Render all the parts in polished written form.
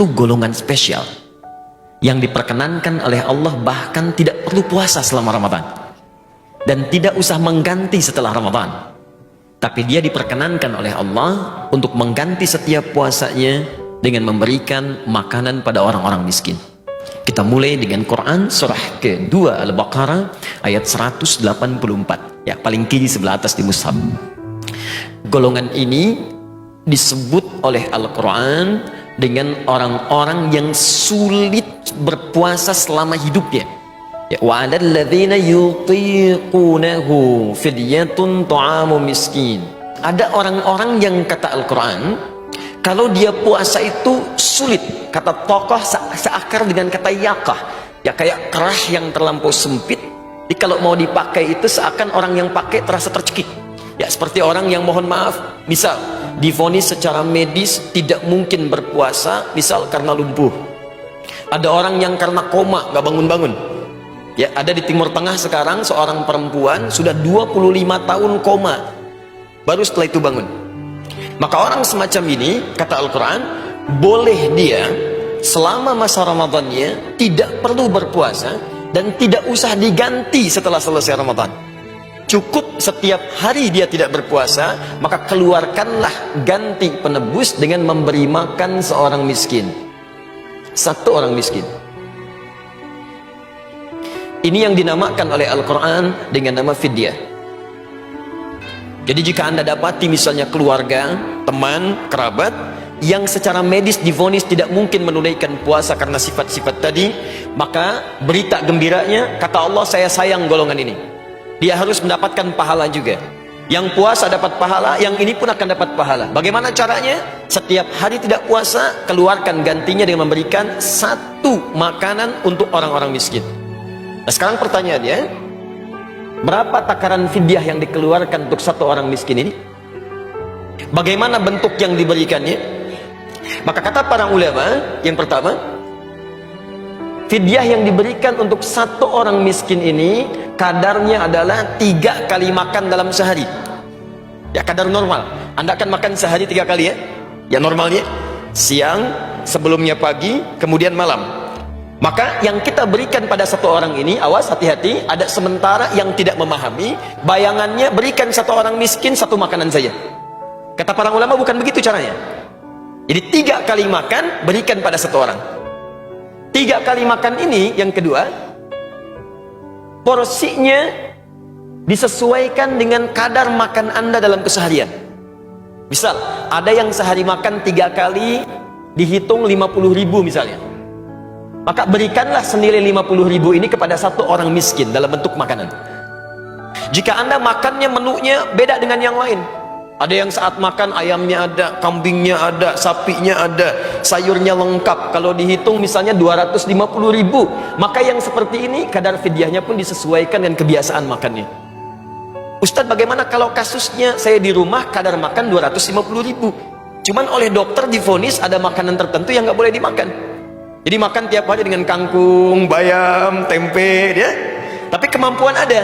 satu golongan spesial yang diperkenankan oleh Allah, bahkan tidak perlu puasa selama Ramadan dan tidak usah mengganti setelah Ramadan. Tapi dia diperkenankan oleh Allah untuk mengganti setiap puasanya dengan memberikan makanan pada orang-orang miskin. Kita mulai dengan Quran surah kedua Al-Baqarah ayat 184. Ya, paling kiri sebelah atas di mushaf. Golongan ini disebut oleh Al-Quran dengan orang-orang yang sulit berpuasa selama hidupnya. Ya, wa 'alal ladzina yutiqunahu fidyatun ta'amu miskin. Ada orang-orang yang kata Al-Quran, kalau dia puasa itu sulit. Kata tokoh seakar dengan kata yakah. Ya, kayak kerah yang terlampau sempit. Jadi kalau mau dipakai itu seakan orang yang pakai terasa tercekik. Ya, seperti orang yang mohon maaf, misal divonis secara medis tidak mungkin berpuasa, misal karena lumpuh. Ada orang yang karena koma nggak bangun-bangun. Ya, ada di Timur Tengah sekarang seorang perempuan sudah 25 tahun koma, baru setelah itu bangun. Maka orang semacam ini, kata Al-Quran, boleh dia selama masa Ramadannya tidak perlu berpuasa dan tidak usah diganti setelah selesai Ramadan. Cukup setiap hari dia tidak berpuasa, maka keluarkanlah ganti penebus dengan memberi makan seorang miskin. Satu orang miskin. Ini yang dinamakan oleh Al-Quran dengan nama fidyah. Jadi jika Anda dapati misalnya keluarga, teman, kerabat yang secara medis divonis tidak mungkin menunaikan puasa karena sifat-sifat tadi, maka berita gembiranya, kata Allah, saya sayang golongan ini. Dia harus mendapatkan pahala juga. Yang puasa dapat pahala, yang ini pun akan dapat pahala. Bagaimana caranya? Setiap hari tidak puasa, keluarkan gantinya dengan memberikan satu makanan untuk orang-orang miskin. Nah, sekarang pertanyaannya, berapa takaran fidyah yang dikeluarkan untuk satu orang miskin ini? Bagaimana bentuk yang diberikannya? Maka kata para ulama, yang pertama, fidyah yang diberikan untuk satu orang miskin ini kadarnya adalah 3 kali makan dalam sehari. Ya, kadar normal. Anda akan makan sehari 3 kali ya? Ya, normalnya siang, sebelumnya pagi, kemudian malam. Maka yang kita berikan pada satu orang ini, awas, hati-hati, ada sementara yang tidak memahami, bayangannya berikan satu orang miskin satu makanan saja. Kata para ulama bukan begitu caranya. Jadi 3 kali makan berikan pada satu orang. 3 kali makan ini, yang kedua, porsinya disesuaikan dengan kadar makan Anda dalam keseharian. Misal, ada yang sehari makan 3 kali dihitung 50.000 misalnya. Maka berikanlah senilai 50.000 ini kepada satu orang miskin dalam bentuk makanan. Jika Anda makannya menunya beda dengan yang lain, ada yang saat makan ayamnya ada, kambingnya ada, sapinya ada, sayurnya lengkap, kalau dihitung misalnya 250.000, maka yang seperti ini kadar fidyahnya pun disesuaikan dengan kebiasaan makannya. Ustadz, bagaimana kalau kasusnya saya di rumah kadar makan 250.000, cuman oleh dokter divonis ada makanan tertentu yang nggak boleh dimakan. Jadi makan tiap hari dengan kangkung, bayam, tempe, ya. Tapi kemampuan ada.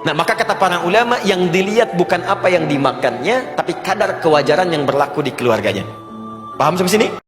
Nah, maka kata para ulama, yang dilihat bukan apa yang dimakannya, tapi kadar kewajaran yang berlaku di keluarganya. Paham sampai sini?